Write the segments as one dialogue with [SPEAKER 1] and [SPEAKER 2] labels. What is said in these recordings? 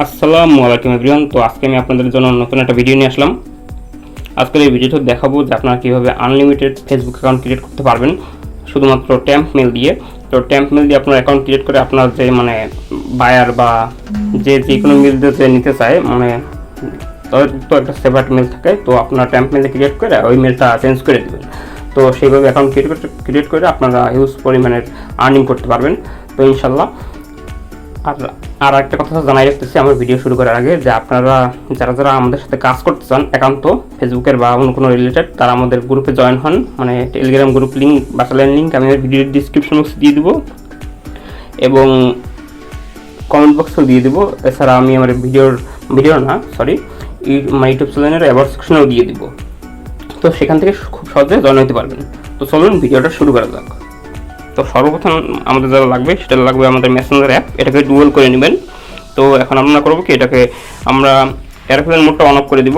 [SPEAKER 1] আসসালামু আলাইকুম এভরিওয়ান। তো আজকে আমি আপনাদের জন্য নতুন একটা ভিডিও নিয়ে আসলাম। আজকের এই ভিডিওতে দেখাবো যে আপনারা কীভাবে আনলিমিটেড ফেসবুক অ্যাকাউন্ট ক্রিয়েট করতে পারবেন শুধুমাত্র ট্যাম্প মেল দিয়ে। তো ট্যাম্প মেল দিয়ে আপনার অ্যাকাউন্ট ক্রিয়েট করে আপনার যে বায়ার বা যে কোনো মেল দিয়ে নিতে চায় তাদের তো একটা সেপারেট মেল থাকে, তো আপনার ট্যাম্প মেলে ক্রিয়েট করে ওই মেলটা চেঞ্জ করে দেবেন। তো সেইভাবে অ্যাকাউন্ট ক্রিয়েট করে আপনারা হিউজ পরিমাণের আর্নিং করতে পারবেন। তো ইনশাল্লাহ আর একটা কথা জানাই রাখতেছি আমার ভিডিও শুরু করার আগে, যে আপনারা যারা আমাদের সাথে কাজ করতে চান একান্ত ফেসবুকের বা অন্য কোনো রিলেটেড, তারা আমাদের গ্রুপে জয়েন হন। টেলিগ্রাম গ্রুপ লিঙ্ক বা চ্যানেল লিঙ্ক আমি আমার ভিডিওর ডিসক্রিপশন বক্সে দিয়ে দেবো এবং কমেন্ট বক্সেও দিয়ে দেবো। এছাড়া আমি আমার ইউটিউব চ্যানেলের অ্যাবাউট সেকশনেও দিয়ে দিব। তো সেখান থেকে খুব সহজে জয়েন হতে পারবেন। তো চলুন ভিডিওটা শুরু করা যাক। তো সর্বপ্রথম আমাদের যারা লাগবে সেটা লাগবে আমাদের মেসেঞ্জার অ্যাপ। এটাকে ডুয়েল করে নেবেন। তো এখন আমরা করবো কি, এটাকে আমরা এয়ারপ্লেন মোডটা অন অফ করে দিব।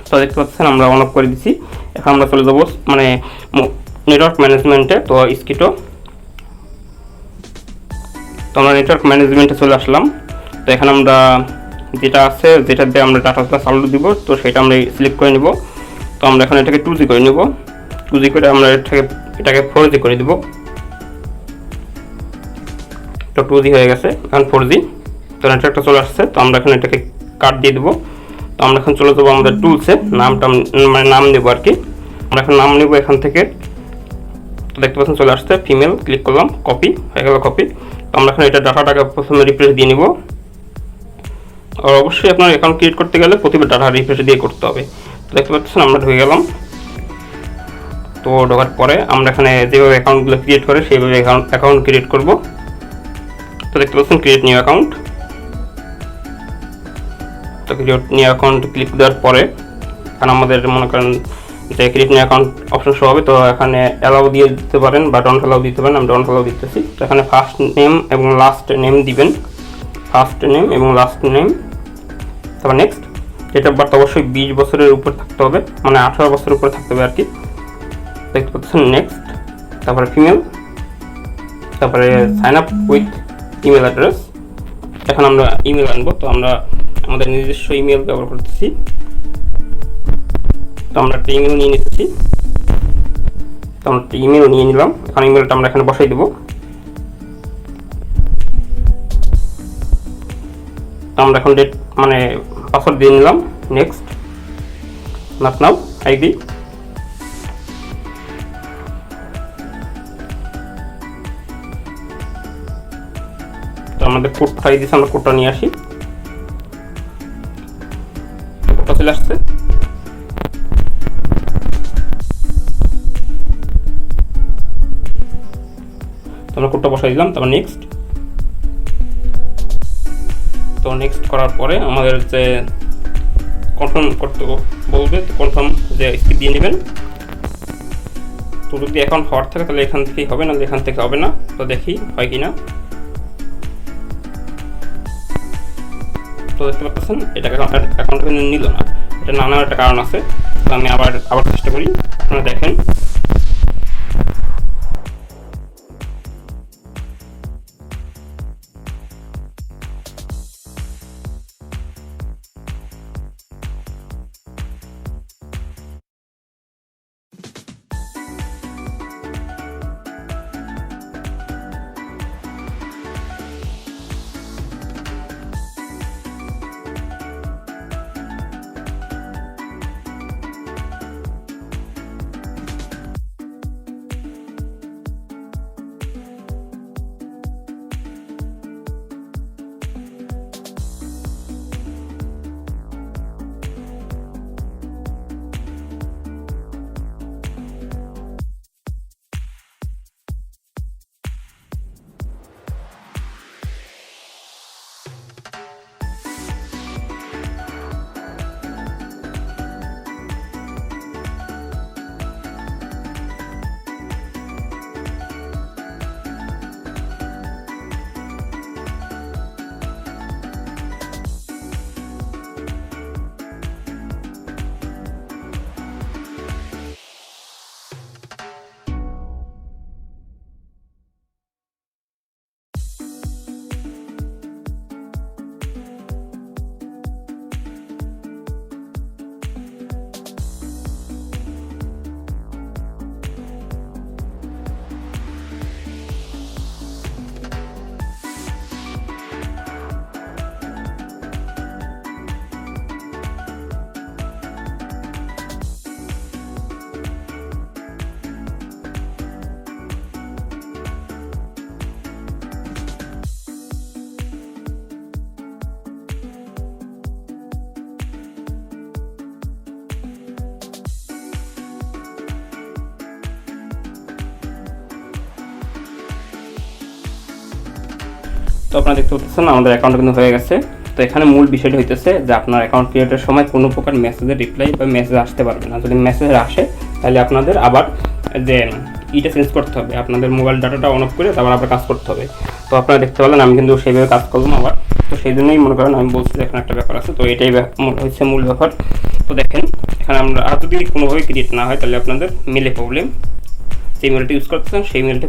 [SPEAKER 1] তো দেখতে পাচ্ছেন আমরা অন অফ করে দিচ্ছি। এখন আমরা চলে যাবো নেটওয়ার্ক ম্যানেজমেন্টে। তো স্কিটো, তো আমরা নেটওয়ার্ক ম্যানেজমেন্টে চলে আসলাম। তো এখানে আমরা যেটা দিয়ে আমরা ডাটাটা চালু দিব, তো সেটা আমরা সিলেক্ট করে নিব। তো আমরা এখন এটাকে 2G করে নেব। 2G করে আমরা এটাকে 4G করে দিব। তো 2G হয়ে গেছে, এখন 4G। তো নেটওয়ার্কটা চলে আসছে। তো আমরা এখন এটাকে কাট দিয়ে দেবো। তো আমরা এখন চলে যাবো আমাদের টুলসে, নাম নেবো আর কি। আমরা এখন নাম নেবো এখান থেকে। তো দেখতে পাচ্ছেন চলে আসছে, ফিমেল ক্লিক করলাম, কপি হয়ে গেল কপি। তো আমরা এখন এটা ডাটাটাকে প্রথমে রিফ্রেশ দিয়ে নিব। আর অবশ্যই আপনার অ্যাকাউন্ট ক্রিয়েট করতে গেলে প্রতিবার ডাটা রিফ্রেশ দিয়ে করতে হবে। তো দেখতে পাচ্ছেন আমরা ঢুকে গেলাম। তো ঢোকার পরে আমরা এখানে যেভাবে অ্যাকাউন্টগুলো ক্রিয়েট করে সেইভাবে অ্যাকাউন্ট ক্রিয়েট করব। তো দেখতে পাচ্ছেন ক্রিয়েট নিউ অ্যাকাউন্ট। তো ক্রিয়েট নিউ অ্যাকাউন্ট ক্লিক দেওয়ার পরে এখানে আমাদের মনে করেন যে create new account option show হবে। তো এখানে অ্যালাউ দিয়ে দিতে পারেন বা ডোন্ট অ্যালাউ দিতে পারেন। আমি ডোন্ট অ্যালাউ দিতেছি। তো এখানে ফার্স্ট নেম এবং লাস্ট নেম দিবেন, ফার্স্ট নেম এবং লাস্ট নেম। তারপর নেক্সট, ডেট অফ বার্থ অবশ্যই 20 বছরের উপর থাকতে হবে, 18 বছরের উপরে থাকতে হবে আর কি। দেখতে পাচ্ছেন নেক্সট। তারপরে ফিমেল, তারপরে sign up with email address. এখন আমরা ইমেল আনবো। তো আমরা আমাদের নিজস্ব ইমেল ব্যবহার করতেছি। তো আমরা একটা ইমেল নিয়ে নিচ্ছি। তো আমরা একটা ইমেল নিয়ে নিলাম। এখন ইমেলটা আমরা এখানে বসাই দেবো। আমরা এখন পাসওয়ার্ড দিয়ে নিলাম। Next, not now, ID. তো আমাদের কোড পাঠিয়ে দিয়েছে, আমরা কোডটা নিয়ে আসি। কোডটা চলে আসছে। তো আমরা কোডটা বসাই দিলাম। তারপর নেক্সট। তো নেক্সট করার পরে আমাদের যে কনফার্ম করতে বলবে, তো কনফার্ম যে স্কিপ দিয়ে নেবেন। তো যদি অ্যাকাউন্ট হওয়ার থাকে তাহলে এখান থেকেই হবে, না এখান থেকে হবে না। তো দেখি হয় কি না। তো দেখতে পাচ্ছেন এটা অ্যাকাউন্ট নিল না। এটা না নেওয়ার একটা কারণ আছে। তো আমি আবার চেষ্টা করি, আপনারা দেখেন। তো আপনারা দেখতে পাচ্ছেন আমাদের অ্যাকাউন্ট কিন্তু হয়ে গেছে। তো এখানে মূল বিষয়টা হইতেছে যে আপনার অ্যাকাউন্ট ক্রিয়েটের সময় কোনো প্রকার মেসেজের রিপ্লাই বা মেসেজ আসতে পারবে না। যদি মেসেজ আসে তাহলে আপনাদের আবার যে এটা চেঞ্জ করতে হবে, আপনাদের মোবাইল ডাটাটা অন অফ করে তারপর আবার কাজ করতে হবে। তো আপনারা দেখতে পেলেন আমি কিন্তু সেইভাবে কাজ করলাম আবার। তো সেই জন্যই মনে করেন আমি বলছি যে এখানে একটা ব্যাপার আছে। তো এটাই হচ্ছে মূল ব্যাপার। তো দেখেন এখানে আমরা আর যদি কোনোভাবে ক্রিয়েট না হয় তাহলে আপনাদের মেলে প্রবলেম, যে মেলটা ইউজ করতেছেন সেই মেলটা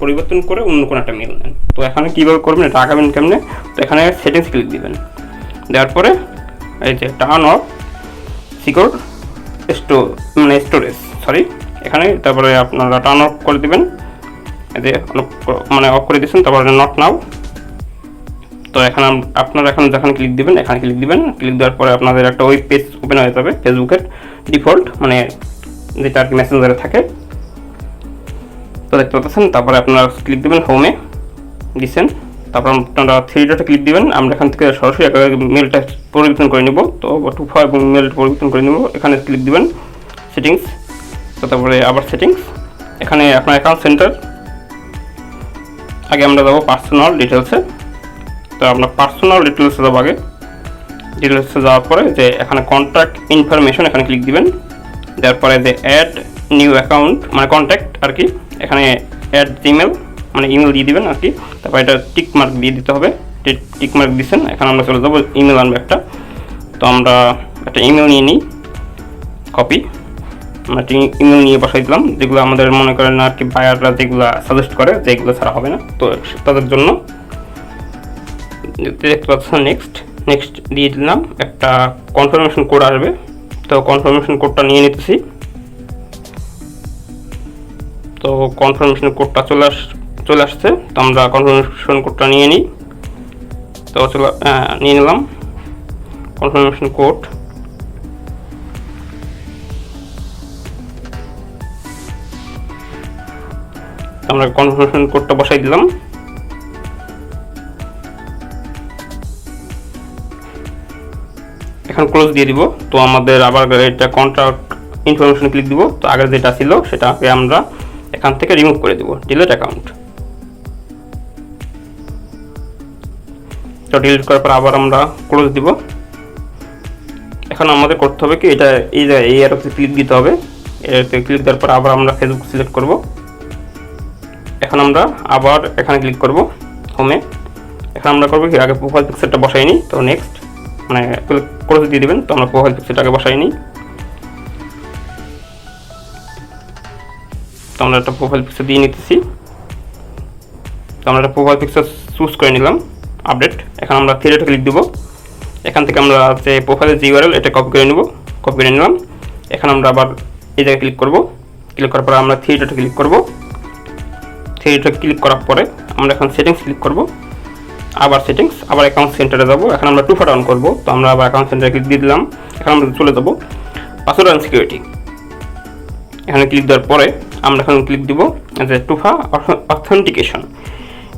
[SPEAKER 1] পরিবর্তন করে অন্য কোনো একটা মেল নেন। তো এখানে কীভাবে করবেন, এটা আঁকাবেন কেমনে? তো এখানে সেটিংস ক্লিক দিবেন, দেওয়ার পরে এই যে টার্ন অফ সিকিউর স্টোরেজ এখানে, তারপরে আপনারা টার্ন অফ করে দিবেন, এই যে অফ করে দিচ্ছেন, তারপরে নট নাও। তো এখানে আপনারা যখন ক্লিক দিবেন এখানে ক্লিক দিবেন, ক্লিক দেওয়ার পরে আপনাদের একটা ওয়েব পেজ ওপেন হয়ে যাবে ফেসবুকের ডিফল্ট, যেটা আর কি মেসেঞ্জারে থাকে। তো দেখতে পাচ্ছেন, তারপরে আপনারা ক্লিক দেবেন হোমে দিচ্ছেন, তারপর আপনারা 3 ডটে ক্লিক দিবেন। আমরা এখান থেকে সরাসরি মেলটা পরিবর্তন করে নেব। তো টুফা এবং মেলটা পরিবর্তন করে নেব। এখানে ক্লিক দিবেন সেটিংস, তো তারপরে আবার সেটিংস, এখানে আপনার অ্যাকাউন্ট সেন্টার, আগে আমরা যাবো পার্সোনাল ডিটেলসে। তো আমরা পার্সোনাল ডিটেলসে যাবো, আগে ডিটেলসে যাওয়ার পরে যে এখানে কন্ট্যাক্ট ইনফরমেশন এখানে ক্লিক দিবেন, দেওয়ার পরে যে অ্যাড নিউ অ্যাকাউন্ট কন্ট্যাক্ট আর কি, এখানে অ্যাড জিমেল ইমেল দিয়ে দিবেন আর কি। তারপর এটা টিক মার্ক দিয়ে দিতে হবে, টিক মার্ক দিচ্ছেন। এখানে আমরা চলে যাবো ইমেল আনবো একটা। তো আমরা একটা ইমেল নিয়ে নিই, কপি, আমরা ইমেল নিয়ে বসাই দিলাম, যেগুলো আমাদের মনে করেন আর কি বায়াররা যেগুলো সাজেস্ট করে যেগুলো ছাড়া হবে না, তো তাদের জন্য দেখতে পাচ্ছেন। নেক্সট দিয়ে দিলাম, একটা কনফার্মেশন কোড আসবে। তো কনফার্মেশন কোডটা নিয়ে নিতেছি। তো কনফার্মেশন কোডটা চলে আসছে। তো আমরা কনফার্মেশন কোডটা নিয়ে নিই। তো নিয়ে নিলাম কনফার্মেশন কোড। আমরা কনফার্মেশন কোডটা বসাই দিলাম। এখন ক্লোজ দিয়ে দিব। তো আমাদের আবার এটা কন্ট্যাক্ট ইনফরমেশন ক্লিক দিব। তো আগে যেটা ছিল সেটাকে আমরা এখান থেকে রিমুভ করে দিব, ডিলিট অ্যাকাউন্ট। তো ডিলিট করার পর আবার আমরা ক্লোজ দিব। এখন আমাদের করতে হবে কি, এটা এই অ্যারোতে ক্লিক দিতে হবে। এতে ক্লিক দেওয়ার পর আবার আমরা ফেসবুক সিলেক্ট করব। এখন আমরা আবার এখানে ক্লিক করব হোমে। এখন আমরা করবো কি, আগে প্রোফাইল পিকচারটা বসাই নিই। তো নেক্সট ক্লোজ দিয়ে দিবেন। তো আমরা প্রোফাইল পিকচারটাকে বসাই নিই। তো আমরা একটা প্রোফাইল পিকচার দিয়ে নিতেছি। তো আমরা একটা প্রোফাইল পিকচার চুজ করে নিলাম, আপডেট। এখন আমরা 3 ডটে ক্লিক দিব। এখান থেকে আমরা যে প্রোফাইলের যে ইউআরএল এটা কপি করে নিলাম। এখন আমরা আবার এই জায়গায় ক্লিক করব। ক্লিক করার পরে আমরা 3 ডটে ক্লিক করব। 3 ডটে ক্লিক করার পরে আমরা এখন সেটিংস ক্লিক করব, আবার সেটিংস, আবার অ্যাকাউন্ট সেন্টারে যাব। এখন আমরা টুফা অন করব। তো আমরা আবার অ্যাকাউন্ট সেন্টারে ক্লিক দিয়ে দিলাম। এখন আমরা চলে যাব পাসওয়ার্ড অ্যান্ড সিকিউরিটি। এখানে ক্লিক দেওয়ার পরে আমরা এখন ক্লিক দিব যে টুফা অথেন্টিকেশন।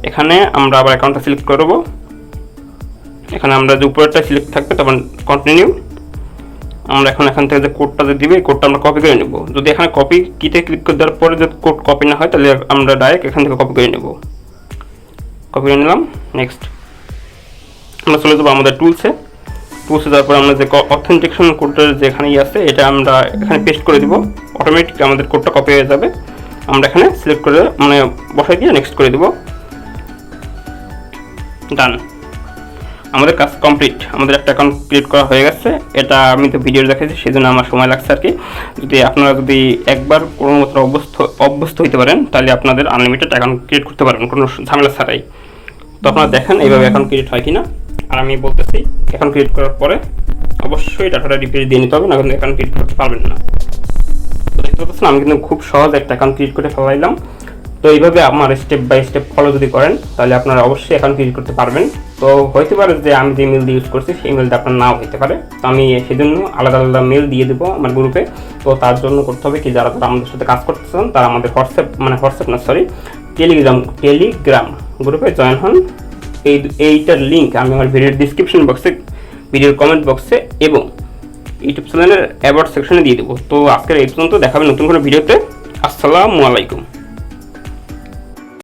[SPEAKER 1] এখানে আমরা আবার অ্যাকাউন্টটা সিলেক্ট করব। এখানে আমরা যে উপরেরটা সিলেক্ট থাকবে, তখন কন্টিনিউ। আমরা এখন এখান থেকে যে কোডটা যে দিবে এই কোডটা আমরা কপি করে নেব। যদি এখানে কপি কিতে ক্লিক করে দেওয়ার পরে যদি কোড কপি না হয় তাহলে আমরা ডাইরেক্ট এখান থেকে কপি করে নেব। কপি করে নিলাম। নেক্সট আমরা চলে যাবো আমাদের টুলসে যাওয়ার পর আমরা যে অথেন্টিকেশন কোডের যেখানে আছে এটা আমরা এখানে পেস্ট করে দিব। অটোমেটিক আমাদের কোডটা কপি হয়ে যাবে। আমরা এখানে সিলেক্ট করে বসাই দিয়ে নেক্সট করে দিব। ডান, আমাদের কাজ কমপ্লিট। আমাদের একটা অ্যাকাউন্ট ক্রিয়েট করা হয়ে গেছে। এটা আমি তো ভিডিও দেখাচ্ছি, সেই জন্য আমার সময় লাগছে আর কি। যদি আপনারা একবার কোনো মতো অভ্যস্ত হইতে পারেন তাহলে আপনাদের আনলিমিটেড অ্যাকাউন্ট ক্রিয়েট করতে পারবেন কোনো ঝামেলা ছাড়াই। তো আপনারা দেখেন এইভাবে অ্যাকাউন্ট ক্রিয়েট হয় কিনা। আর আমি বলতেছি অ্যাকাউন্ট ক্রিয়েট করার পরে অবশ্যই ডাটাটা রিপেয়ার দিয়ে নিতে হবে, না কিন্তু অ্যাকাউন্ট ক্রিয়েট করতে পারবেন না। তো দেখতে পাচ্ছেন আমি কিন্তু খুব সহজ একটা অ্যাকাউন্ট ক্রিয়েট করে ফেলাইলাম। তো এইভাবে আমার স্টেপ বাই স্টেপ ফলো যদি করেন তাহলে আপনারা অবশ্যই অ্যাকাউন্ট ক্রিয়েট করতে পারবেন। তো হইতে পারে যে আমি যে মেল দিয়ে ইউজ করছি সেই মেলটা আপনার নাও হইতে পারে। তো আমি সেজন্য আলাদা আলাদা মেল দিয়ে দেবো আমার গ্রুপে। তো তার জন্য করতে হবে কি, যারা আমাদের সাথে কাজ করতে চান তারা আমাদের টেলিগ্রাম গ্রুপে জয়েন হন। এইটার লিঙ্ক আমি আমার ভিডিওর ডিসক্রিপশন বক্সে, ভিডিওর কমেন্ট বক্সে এবং ইউটিউব চ্যানেলের অ্যাবাউট সেকশনে দিয়ে দেবো। তো আজকের এই পর্যন্ত, দেখাবেন নতুন কোনো ভিডিওতে। আসসালামু আলাইকুম।